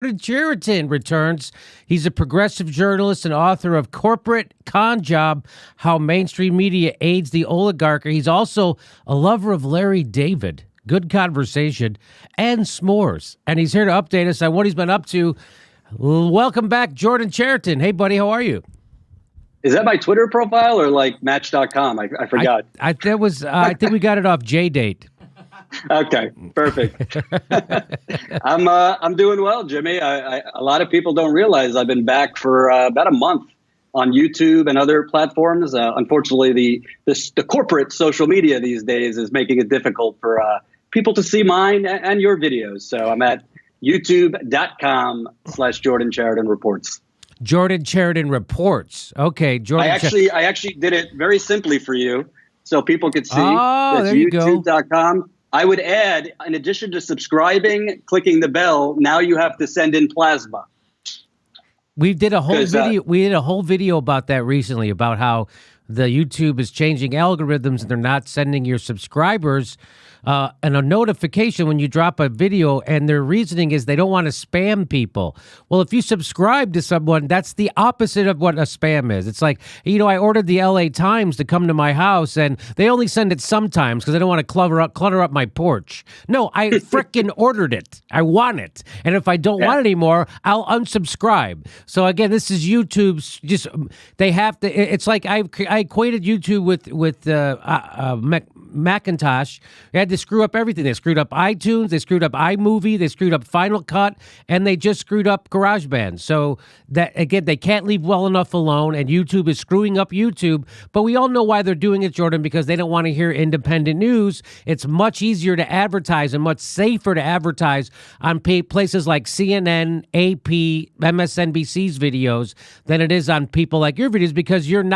Chariton returns. He's a progressive journalist and author of Corporate Con Job, How Mainstream Media Aids the Oligarchy. He's also a lover of Larry David, good conversation, and s'mores. And he's here to update us on what he's been up to. Welcome back, Jordan Chariton. Hey, buddy, how are you? Is that my Twitter profile or like Match.com? I forgot. I think we got it off JDate. Okay, perfect. I'm doing well, Jimmy. A lot of people don't realize I've been back for about a month on YouTube and other platforms. Unfortunately, the corporate social media these days is making it difficult for people to see mine and your videos. So I'm at youtube.com/Jordan Chariton Reports. Jordan Chariton Reports. Okay, Jordan. I actually did it very simply for you, so people could see. Oh, there you go. YouTube.com. I would add, in addition to subscribing, clicking the bell, now you have to send in plasma. We did a whole video. We did a whole video about that recently, about how the YouTube is changing algorithms and they're not sending your subscribers and a notification when you drop a video, and their reasoning is they don't want to spam people. Well, if you subscribe to someone, that's the opposite of what a spam is. It's like, I ordered the LA Times to come to my house, and they only send it sometimes because they don't want to clutter up my porch. No, I frickin' ordered it. I want it. And if I don't want it anymore, I'll unsubscribe. So again, this is YouTube's they have to, it's like I equated YouTube with Macintosh. They had to screw up everything. They screwed up iTunes, they screwed up iMovie, they screwed up Final Cut, and they just screwed up GarageBand. So that, again, they can't leave well enough alone, and YouTube is screwing up YouTube. But we all know why they're doing it, Jordan, because they don't want to hear independent news. It's much easier to advertise and much safer to advertise on places like CNN, AP, MSNBC's videos than it is on people like your videos, because your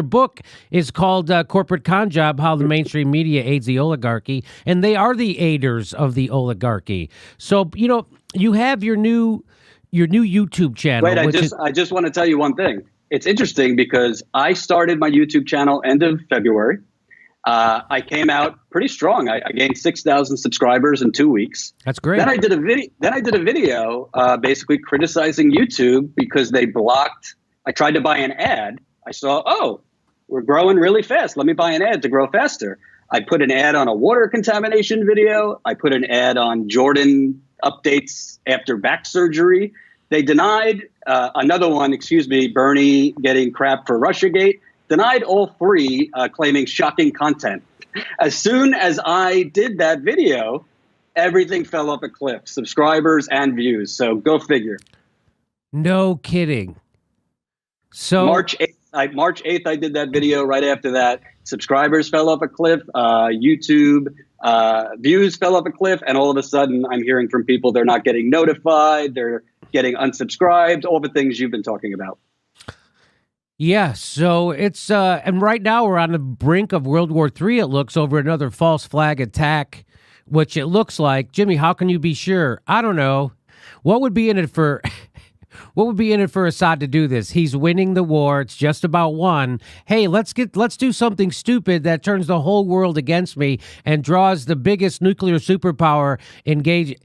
book is called Corporate Con Job, How the Mainstream Media Aids the Oligarchy, and they are the aiders of the oligarchy. So, you have your new YouTube channel. Wait, I just want to tell you one thing. It's interesting because I started my YouTube channel end of February. I came out pretty strong. I gained 6,000 subscribers in 2 weeks. That's great. Then I did a video basically criticizing YouTube because they blocked. I tried to buy an ad. I saw, we're growing really fast. Let me buy an ad to grow faster. I put an ad on a water contamination video. I put an ad on Jordan updates after back surgery. They denied another one, Bernie getting crap for Russiagate. Denied all three, claiming shocking content. As soon as I did that video, everything fell off a cliff, subscribers and views. So go figure. No kidding. So March 8th, I did that video. Right after that, subscribers fell off a cliff. YouTube views fell off a cliff. And all of a sudden, I'm hearing from people they're not getting notified. They're getting unsubscribed. All the things you've been talking about. Yeah, so it's and right now we're on the brink of World War III, it looks, over another false flag attack, which it looks like. Jimmy, how can you be sure? I don't know. What would be in it for Assad to do this? He's winning the war. It's just about won. Hey, let's do something stupid that turns the whole world against me and draws the biggest nuclear superpower engaged.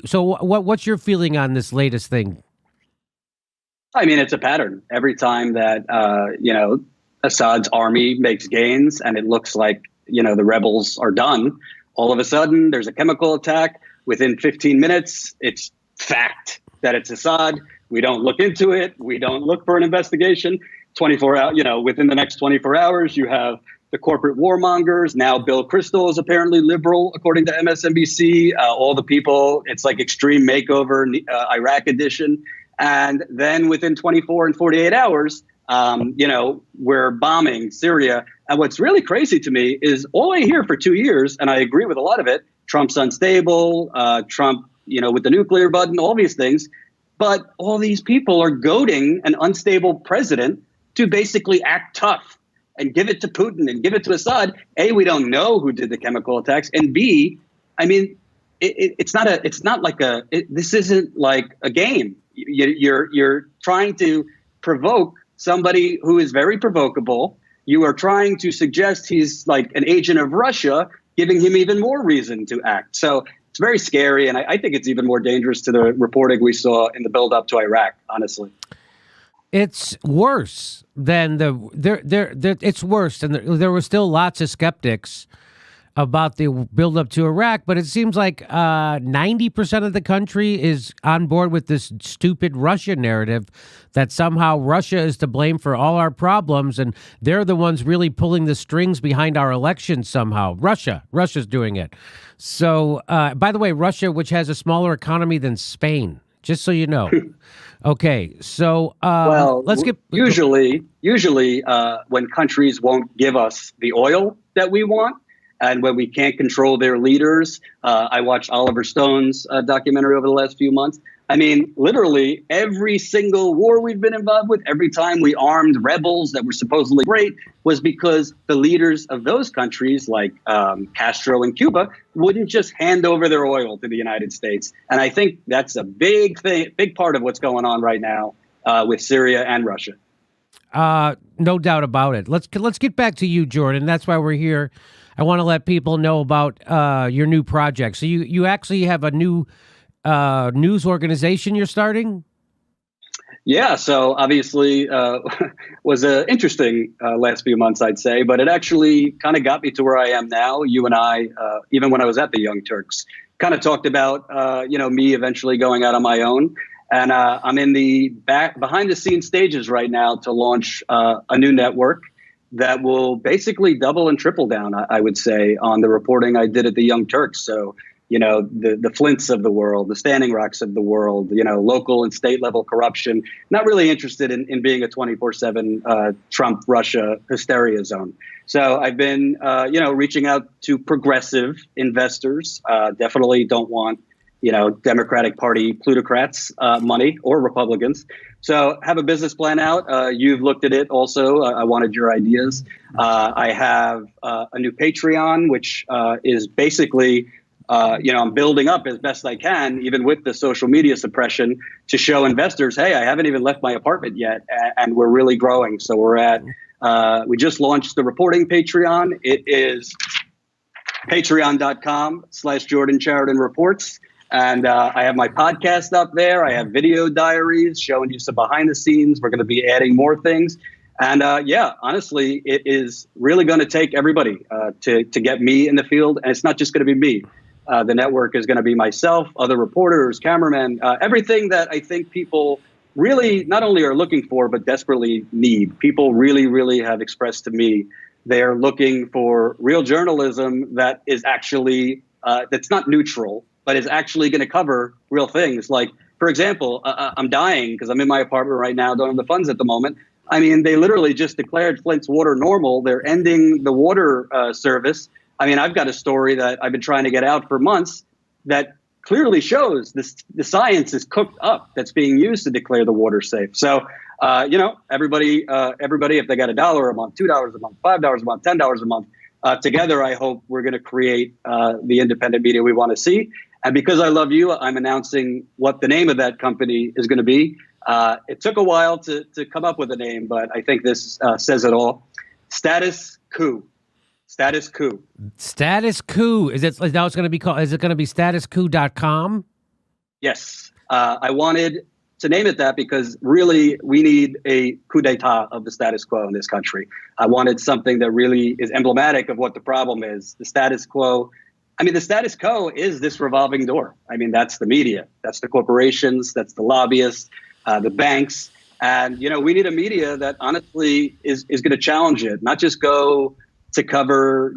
So what's your feeling on this latest thing? I mean, it's a pattern. Every time that, Assad's army makes gains and it looks like, the rebels are done, all of a sudden there's a chemical attack. Within 15 minutes, it's fact that it's Assad. We don't look into it. We don't look for an investigation. 24 hours, within the next 24 hours, you have the corporate warmongers. Now Bill Kristol is apparently liberal, according to MSNBC. All the people, it's like Extreme Makeover, Iraq edition. And then within 24 and 48 hours, we're bombing Syria. And what's really crazy to me is all I hear for 2 years, and I agree with a lot of it, Trump's unstable, Trump, with the nuclear button, all these things. But all these people are goading an unstable president to basically act tough and give it to Putin and give it to Assad. A, we don't know who did the chemical attacks. And B, I mean, this isn't like a game. You're trying to provoke somebody who is very provocable. You are trying to suggest he's like an agent of Russia, giving him even more reason to act. So it's very scary. And I think it's even more dangerous to the reporting we saw in the build up to Iraq, honestly. It's worse than it's worse. And there were still lots of skeptics about the buildup to Iraq, but it seems like 90% of the country is on board with this stupid Russia narrative that somehow Russia is to blame for all our problems, and they're the ones really pulling the strings behind our elections somehow. Russia's doing it. So, by the way, Russia, which has a smaller economy than Spain, just so you know. Okay, so let's get... Usually, when countries won't give us the oil that we want, and when we can't control their leaders, I watched Oliver Stone's documentary over the last few months. I mean, literally every single war we've been involved with, every time we armed rebels that were supposedly great, was because the leaders of those countries, like Castro in Cuba, wouldn't just hand over their oil to the United States. And I think that's a big part of what's going on right now with Syria and Russia. No doubt about it. Let's get back to you, Jordan. That's why we're here. I want to let people know about your new project. So you actually have a new news organization you're starting? Yeah, so obviously was interesting last few months, I'd say, but it actually kind of got me to where I am now. You and I, even when I was at the Young Turks, kind of talked about me eventually going out on my own. And I'm in the behind the scenes stages right now to launch a new network that will basically double and triple down, I would say, on the reporting I did at the Young Turks. So, the Flints of the world, the Standing Rocks of the world, local and state level corruption, not really interested in being a 24/7 Trump Russia hysteria zone. So I've been, reaching out to progressive investors, definitely don't want, Democratic Party plutocrats money or Republicans. So have a business plan out. You've looked at it also. I wanted your ideas. I have a new Patreon, which is basically, I'm building up as best I can, even with the social media suppression, to show investors, hey, I haven't even left my apartment yet, and we're really growing. So we're at, we just launched the reporting Patreon. It is patreon.com/Jordan Chariton Reports. And I have my podcast up there. I have video diaries showing you some behind the scenes. We're going to be adding more things. And honestly, it is really going to take everybody to get me in the field. And it's not just going to be me. The network is going to be myself, other reporters, cameramen, everything that I think people really not only are looking for, but desperately need. People really, really have expressed to me they're looking for real journalism that is actually that's not neutral, but is actually going to cover real things. Like, for example, I'm dying because I'm in my apartment right now, don't have the funds at the moment. I mean, they literally just declared Flint's water normal. They're ending the water service. I mean, I've got a story that I've been trying to get out for months that clearly shows the science is cooked up that's being used to declare the water safe. So, everybody, if they got $1 a month, $2 a month, $5 a month, $10 a month, together, I hope we're going to create the independent media we want to see. And because I love you, I'm announcing what the name of that company is going to be. It took a while to come up with a name, but I think this says it all. Status Coup. Status Coup. Status Coup. Is it now? It's going to be called. Is it going to be statuscoup.com? Yes. I wanted to name it that because really we need a coup d'etat of the status quo in this country. I wanted something that really is emblematic of what the problem is. The status quo. I mean, the status quo is this revolving door. I mean, that's the media, that's the corporations, that's the lobbyists, the banks. And, we need a media that honestly is going to challenge it, not just go to cover,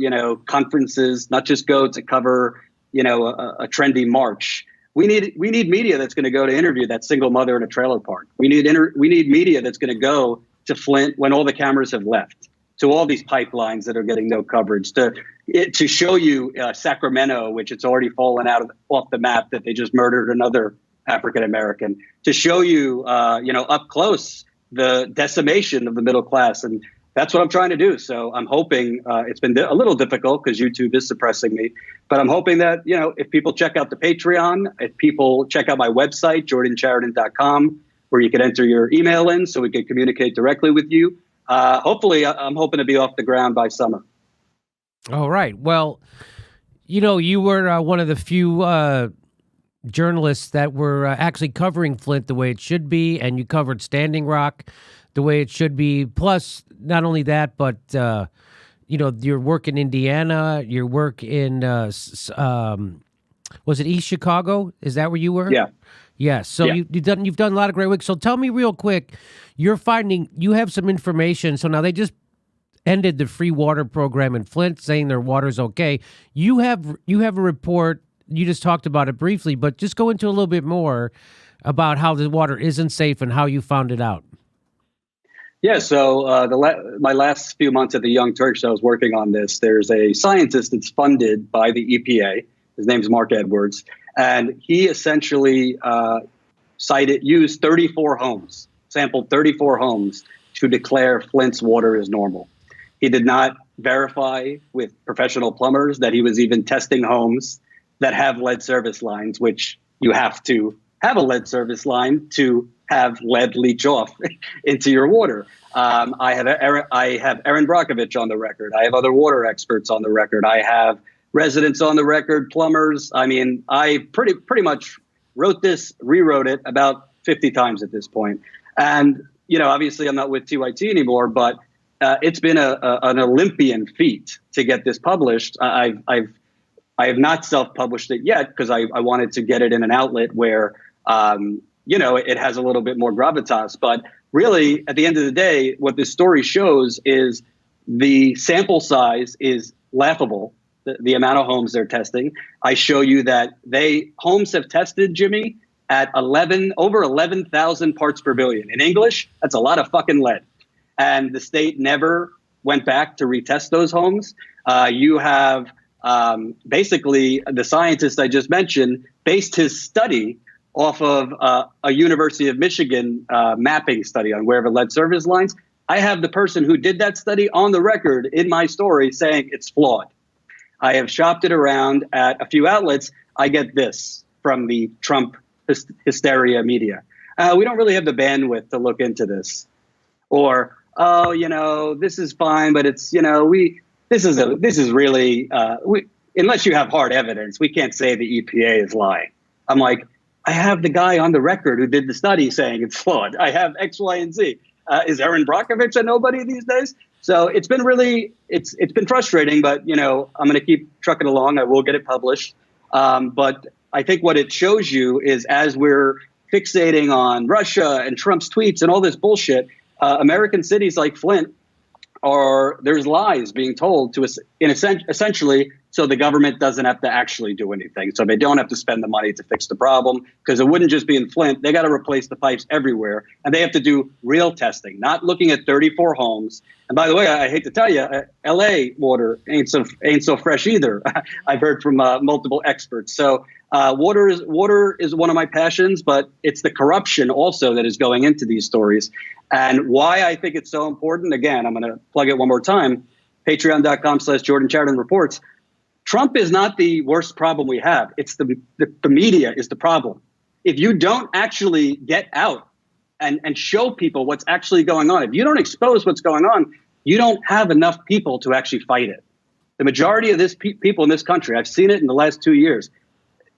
conferences, not just go to cover, a trendy march. We need media that's going to go to interview that single mother in a trailer park. We need media that's going to go to Flint when all the cameras have left, to all these pipelines that are getting no coverage, to show you Sacramento, which it's already fallen off the map that they just murdered another African American, to show you, up close the decimation of the middle class. And that's what I'm trying to do. So I'm hoping it's been a little difficult because YouTube is suppressing me, but I'm hoping that, if people check out the Patreon, if people check out my website, jordanchariton.com, where you can enter your email in so we can communicate directly with you. Hopefully, I'm hoping to be off the ground by summer. All right. Well, You know, you were one of the few journalists that were actually covering Flint the way it should be, and you covered Standing Rock the way it should be. Plus, not only that, but your work in Indiana, your work in was it East Chicago? Is that where you were? Yeah. Yes. So Yeah. you've done a lot of great work. So tell me real quick, you have some information. So now they just ended the free water program in Flint, saying their water's okay. You have a report. You just talked about it briefly, but just go into a little bit more about how the water isn't safe and how you found it out. Yeah, so my last few months at the Young Turks, I was working on this. There's a scientist that's funded by the EPA. His name's Mark Edwards, and he essentially used 34 homes, sampled 34 homes to declare Flint's water is normal. He did not verify with professional plumbers that he was even testing homes that have lead service lines, which you have to have a lead service line to have lead leach off into your water. I have Aaron Brockovich on the record. I have other water experts on the record. I have residents on the record, plumbers. I mean, I pretty much rewrote it about 50 times at this point. And, obviously I'm not with TYT anymore, but it's been an Olympian feat to get this published. I have not self-published it yet because I wanted to get it in an outlet where, it has a little bit more gravitas. But really, at the end of the day, what this story shows is the sample size is laughable, the amount of homes they're testing. I show you that homes have tested, Jimmy, at over 11,000 parts per billion. In English, that's a lot of fucking lead. And the state never went back to retest those homes. You have basically the scientist I just mentioned based his study off of a University of Michigan mapping study on wherever lead service lines. I have the person who did that study on the record in my story saying it's flawed. I have shopped it around at a few outlets. I get this from the Trump hysteria media. We don't really have the bandwidth to look into this. Or, this is fine, but it's, this is really, unless you have hard evidence, we can't say the EPA is lying. I'm like, I have the guy on the record who did the study saying it's flawed. I have X, Y, and Z. Is Aaron Brockovich a nobody these days? So it's been it's been frustrating, but, I'm going to keep trucking along. I will get it published. But I think what it shows you is as we're fixating on Russia and Trump's tweets and all this bullshit, American cities like Flint there's lies being told to us essentially so the government doesn't have to actually do anything. So they don't have to spend the money to fix the problem because it wouldn't just be in Flint. They got to replace the pipes everywhere and they have to do real testing, not looking at 34 homes. And by the way, I hate to tell you, LA water ain't so fresh either. I've heard from multiple experts. So water is one of my passions, but it's the corruption also that is going into these stories. And why I think it's so important, again, I'm going to plug it one more time, patreon.com/Jordan Chariton reports. Trump is not the worst problem we have. It's the media is the problem. If you don't actually get out and show people what's actually going on, if you don't expose what's going on, you don't have enough people to actually fight it. The majority of people in this country, I've seen it in the last 2 years,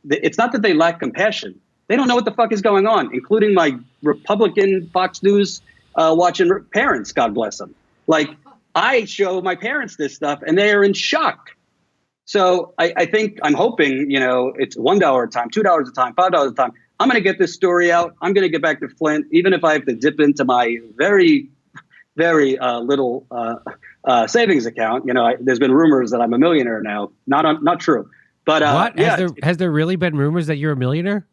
it's not that they lack compassion. They don't know what the fuck is going on, including my Republican Fox News watching parents, God bless them. Like, I show my parents this stuff and they are in shock. So I'm hoping, it's $1 a time, $2 a time, $5 a time. I'm going to get this story out. I'm going to get back to Flint, even if I have to dip into my very, very little savings account. There's been rumors that I'm a millionaire now. Not true. But what? Has there really been rumors that you're a millionaire?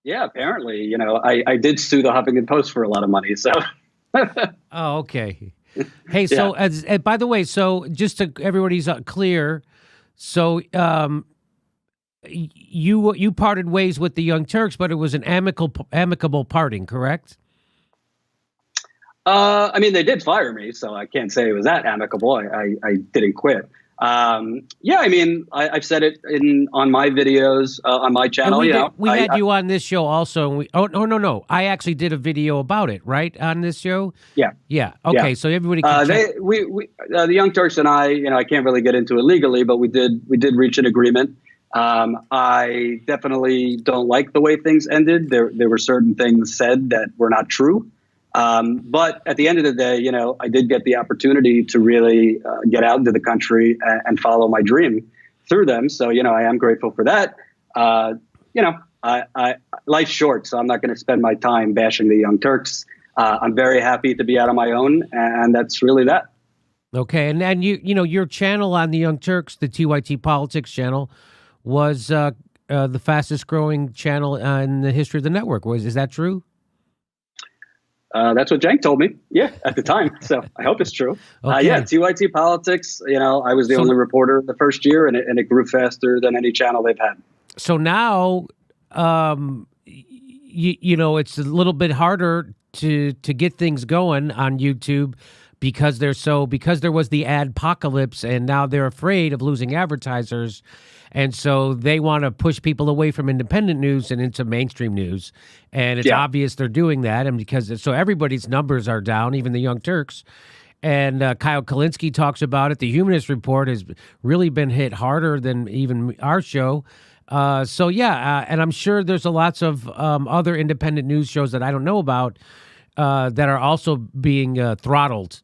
Yeah, apparently. I did sue the Huffington Post for a lot of money. So. Oh, okay. Hey, so by the way, so just to everybody's clear, so you parted ways with the Young Turks, but it was an amicable parting, correct? They did fire me, so I can't say it was that amicable. I didn't quit. Yeah, I mean, I've said it on my videos on my channel. We had you on this show also. And no. I actually did a video about it, right, on this show. Yeah. Yeah. Yeah. Okay. So everybody can check. The Young Turks and I can't really get into it legally, but we did reach an agreement. I definitely don't like the way things ended. There were certain things said that were not true. But at the end of the day, I did get the opportunity to really get out into the country and follow my dream through them. So, I am grateful for that. Life's short, so I'm not going to spend my time bashing the Young Turks. I'm very happy to be out on my own, and that's really that. Okay, and your channel on the Young Turks, the TYT Politics channel, was the fastest growing channel in the history of the network. Is that true? That's what Jank told me. Yeah, at the time. So I hope it's true. Okay. Yeah, TYT Politics. I was the only reporter the first year, and it grew faster than any channel they've had. So now, it's a little bit harder to get things going on YouTube because there was the adpocalypse, and now they're afraid of losing advertisers. And so they want to push people away from independent news and into mainstream news. And it's obvious they're doing that. And so everybody's numbers are down, even the Young Turks. And Kyle Kalinske talks about it. The Humanist Report has really been hit harder than even our show. And I'm sure there's lots of other independent news shows that I don't know about that are also being throttled.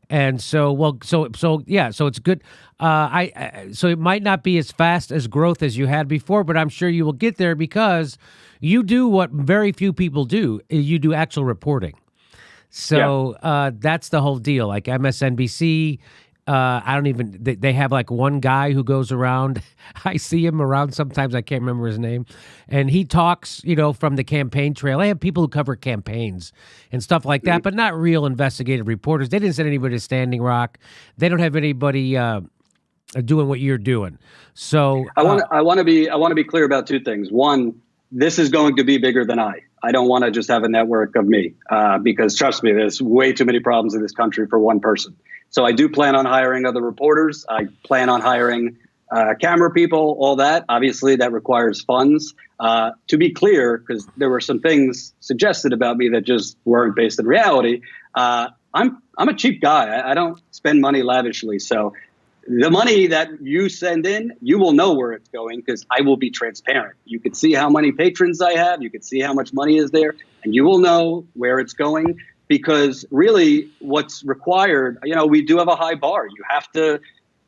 And so it's good. So it might not be as fast as growth as you had before, but I'm sure you will get there because you do what very few people do. You do actual reporting. So that's the whole deal. Like MSNBC, they have like one guy who goes around. I see him around sometimes. I can't remember his name. And he talks, from the campaign trail. They have people who cover campaigns and stuff like that, but not real investigative reporters. They didn't send anybody to Standing Rock. They don't have anybody doing what you're doing. So I want to be clear about two things. One, this is going to be bigger than I. I don't want to just have a network of me because trust me, there's way too many problems in this country for one person. So I do plan on hiring other reporters. I plan on hiring camera people, all that. Obviously, that requires funds. To be clear, because there were some things suggested about me that just weren't based in reality, I'm a cheap guy. I don't spend money lavishly. So the money that you send in, you will know where it's going because I will be transparent. You can see how many patrons I have. You can see how much money is there, and you will know where it's going. Because really what's required, we do have a high bar. You have to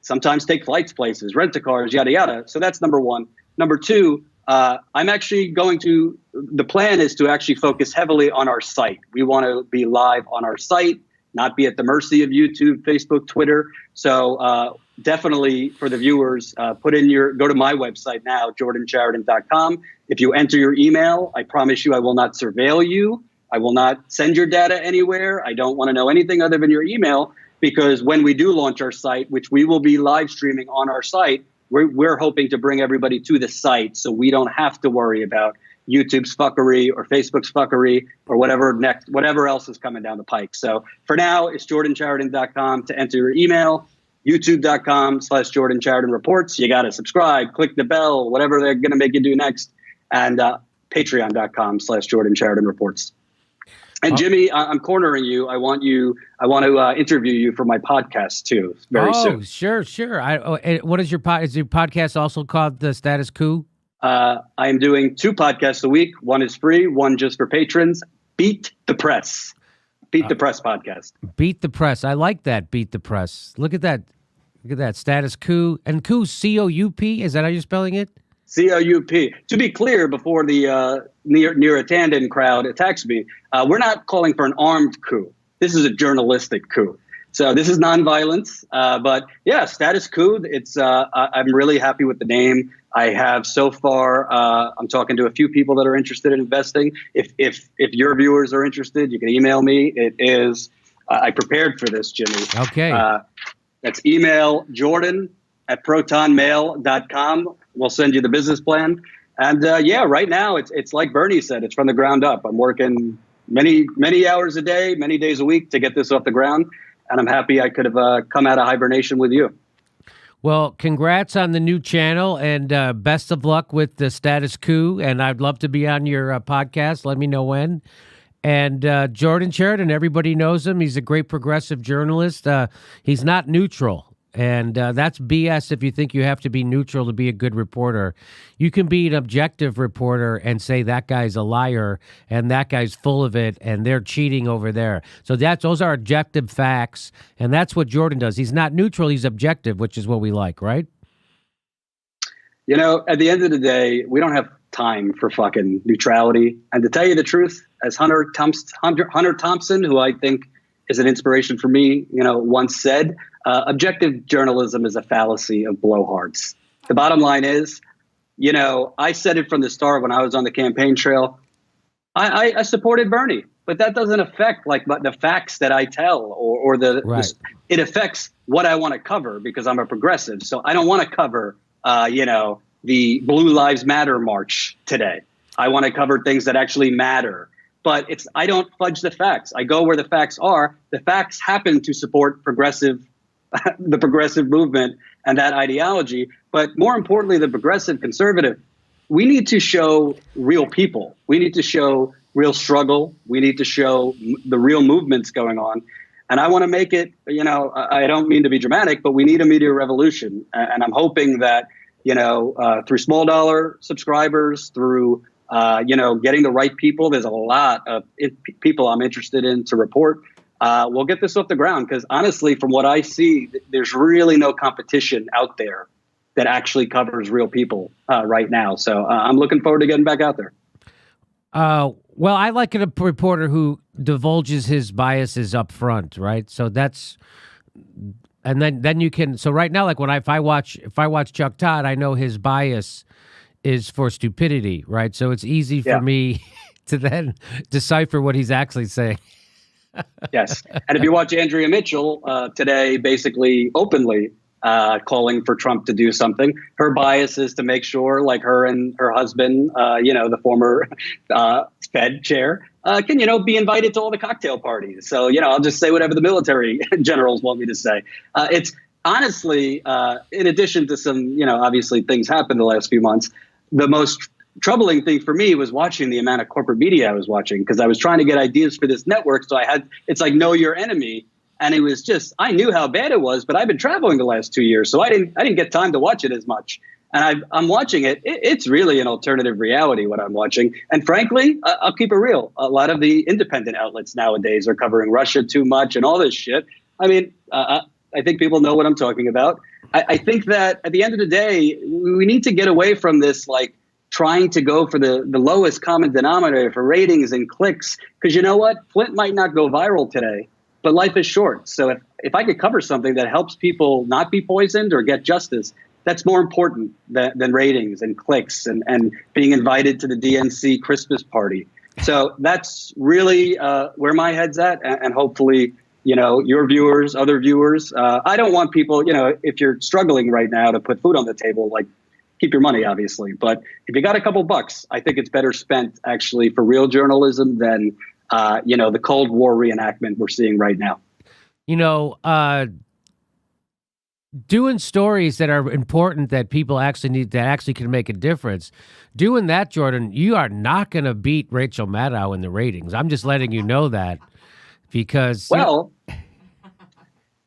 sometimes take flights places, rent a cars, yada, yada. So that's number one. Number two, the plan is to actually focus heavily on our site. We want to be live on our site, not be at the mercy of YouTube, Facebook, Twitter. So definitely for the viewers, go to my website now, jordanchariton.com. If you enter your email, I promise you I will not surveil you. I will not send your data anywhere. I don't want to know anything other than your email because when we do launch our site, which we will be live streaming on our site, we're hoping to bring everybody to the site so we don't have to worry about YouTube's fuckery or Facebook's fuckery or whatever else is coming down the pike. So for now, it's jordanchariton.com to enter your email, youtube.com/Jordan Reports. You got to subscribe, click the bell, whatever they're going to make you do next, and patreon.com/Jordan Reports. And Jimmy, I'm cornering you. I want to interview you for my podcast too, very soon. Oh, sure. What is your podcast also called The Status Coup? I am doing 2 podcasts a week. One is free, one just for patrons. Beat the Press. Beat the Press podcast. Beat the Press. I like that. Beat the Press. Look at that. Status Coup. And coup, C-O-U-P. Is that how you're spelling it? C-O-U-P. To be clear, before the near attendant crowd attacks me, we're not calling for an armed coup. This is a journalistic coup. So this is nonviolence. But yeah, Status Coup. I'm really happy with the name. I have so far. I'm talking to a few people that are interested in investing. If your viewers are interested, you can email me. It is. I prepared for this, Jimmy. Okay. That's email jordan@protonmail.com. We'll send you the business plan. And right now it's like Bernie said, it's from the ground up. I'm working many hours a day, many days a week to get this off the ground. And I'm happy I could have come out of hibernation with you. Well, congrats on the new channel, and best of luck with the status quo. And I'd love to be on your podcast. Let me know when. And Jordan Chariton, everybody knows him. He's a great progressive journalist. He's not neutral. And that's BS if you think you have to be neutral to be a good reporter. You can be an objective reporter and say that guy's a liar and that guy's full of it and they're cheating over there. So those are objective facts, and that's what Jordan does. He's not neutral, he's objective, which is what we like, right? You know, at the end of the day, we don't have time for fucking neutrality. And to tell you the truth, as Hunter Thompson, who I think is an inspiration for me, once said, objective journalism is a fallacy of blowhards. The bottom line is, I said it from the start when I was on the campaign trail. I supported Bernie, but that doesn't affect the facts that I tell or it affects what I want to cover because I'm a progressive. So I don't want to cover, the Blue Lives Matter march today. I want to cover things that actually matter. But I don't fudge the facts. I go where the facts are. The facts happen to support the progressive movement and that ideology. But more importantly, the progressive conservative, we need to show real people. We need to show real struggle. We need to show the real movements going on. And I want to make it, I don't mean to be dramatic, but we need a media revolution. And I'm hoping that, through small dollar subscribers, through getting the right people. There's a lot of people I'm interested in to report. We'll get this off the ground because honestly, from what I see, there's really no competition out there that actually covers real people right now. So I'm looking forward to getting back out there. Well, I like a reporter who divulges his biases up front, right? So that's, and then you can. So right now, like if I watch Chuck Todd, I know his bias is for stupidity, right? So it's easy for me to then decipher what he's actually saying. Yes. And if you watch Andrea Mitchell today, basically openly calling for Trump to do something, her bias is to make sure like her and her husband, the former Fed chair, can, be invited to all the cocktail parties. So, I'll just say whatever the military generals want me to say. It's honestly, in addition to some, obviously things happened the last few months, the most troubling thing for me was watching the amount of corporate media I was watching because I was trying to get ideas for this network. So it's like know your enemy. And it was just, I knew how bad it was, but I've been traveling the last 2 years. So I didn't get time to watch it as much. And I'm watching it. It's really an alternative reality, what I'm watching. And frankly, I'll keep it real. A lot of the independent outlets nowadays are covering Russia too much and all this shit. I mean, I think people know what I'm talking about. I think that at the end of the day, we need to get away from this, trying to go for the lowest common denominator for ratings and clicks. Because you know what? Flint might not go viral today, but life is short. So if I could cover something that helps people not be poisoned or get justice, that's more important than ratings and clicks and being invited to the DNC Christmas party. So that's really where my head's at. And hopefully, your viewers, other viewers, I don't want people, if you're struggling right now to put food on the table, keep your money, obviously. But if you got a couple bucks, I think it's better spent actually for real journalism than, the Cold War reenactment we're seeing right now. Doing stories that are important that people actually need, that actually can make a difference. Doing that, Jordan, you are not going to beat Rachel Maddow in the ratings. I'm just letting you know that because... Well,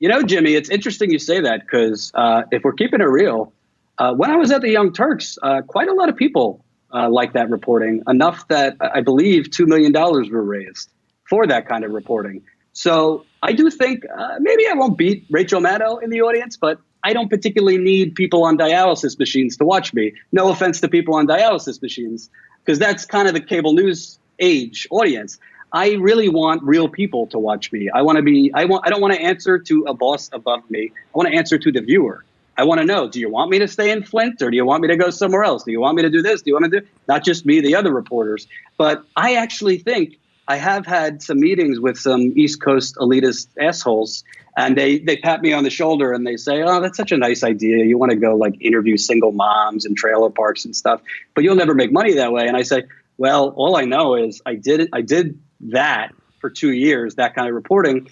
Jimmy, it's interesting you say that because if we're keeping it real, when I was at the Young Turks, quite a lot of people like that reporting, enough that I believe $2 million were raised for that kind of reporting. So I do think maybe I won't beat Rachel Maddow in the audience, but I don't particularly need people on dialysis machines to watch me. No offense to people on dialysis machines, because that's kind of the cable news age audience. I really want real people to watch me. I don't want to answer to a boss above me. I want to answer to the viewer. I want to know, do you want me to stay in Flint or do you want me to go somewhere else? Do you want me to do this? Do you want to do not just me, the other reporters? But I actually think I have had some meetings with some East Coast elitist assholes, and they pat me on the shoulder and they say, oh, that's such a nice idea. You want to go interview single moms in trailer parks and stuff, but you'll never make money that way. And I say, well, all I know is I did that for 2 years, that kind of reporting.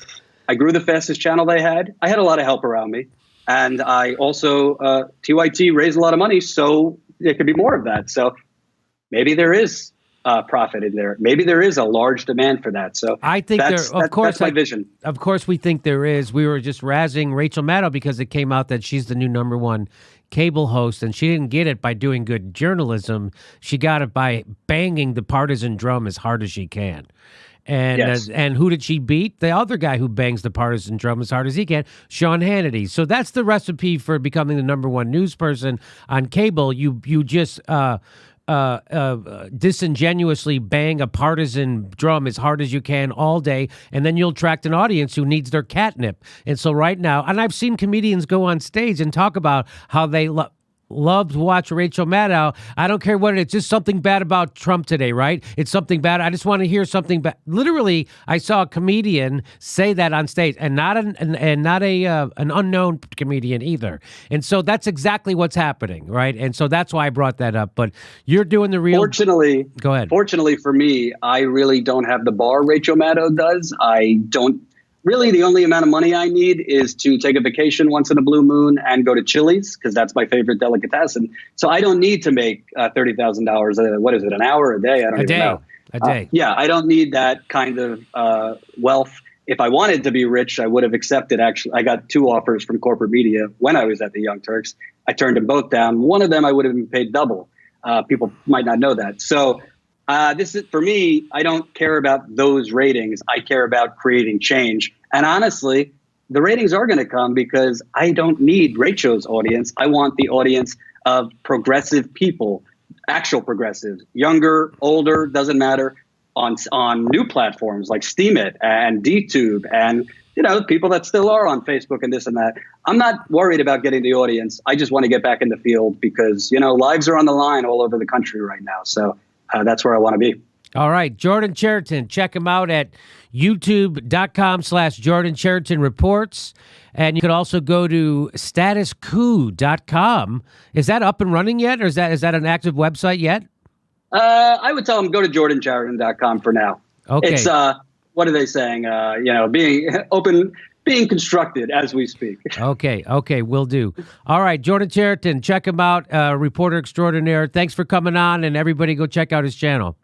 I grew the fastest channel they had. I had a lot of help around me. And I also, TYT raised a lot of money, so there could be more of that. So maybe there is profit in there. Maybe there is a large demand for that. So I think that's my vision. Of course, we think there is. We were just razzing Rachel Maddow because it came out that she's the new number one cable host, and she didn't get it by doing good journalism. She got it by banging the partisan drum as hard as she can. And Yes. and who did she beat? The other guy who bangs the partisan drum as hard as he can, Sean Hannity. So that's the recipe for becoming the number one news person on cable. You just disingenuously bang a partisan drum as hard as you can all day, and then you'll attract an audience who needs their catnip. And so right now, and I've seen comedians go on stage and talk about how they love to watch Rachel Maddow. I don't care what it is, just something bad about Trump today, right? It's something bad. I just want to hear something bad. Literally, I saw a comedian say that on stage, and not an unknown comedian either. And so that's exactly what's happening, right? And so that's why I brought that up. But you're doing the real. Go ahead. Fortunately for me, I really don't have the bar Rachel Maddow does. I don't. Really, the only amount of money I need is to take a vacation once in a blue moon and go to Chili's, because that's my favorite delicatessen. So I don't need to make $30,000. What is it, an hour, a day? I don't even know. A day. Yeah, I don't need that kind of wealth. If I wanted to be rich, I would have accepted. Actually, I got 2 offers from corporate media when I was at the Young Turks. I turned them both down. One of them I would have been paid double. People might not know that. So this is, for me, I don't care about those ratings. I care about creating change. And honestly, the ratings are going to come because I don't need Rachel's audience. I want the audience of progressive people, actual progressives, younger, older, doesn't matter, on new platforms like Steemit and DTube and, people that still are on Facebook and this and that. I'm not worried about getting the audience. I just want to get back in the field because, lives are on the line all over the country right now. So that's where I want to be. All right, Jordan Chariton. Check him out at youtube.com/Jordan Chariton Reports. And you could also go to statuscoup.com. Is that up and running yet? Or is that an active website yet? I would tell them go to jordanchariton.com for now. Okay. It's, what are they saying? Being open, being constructed as we speak. Okay, will do. All right, Jordan Chariton, check him out, reporter extraordinaire. Thanks for coming on, and everybody go check out his channel.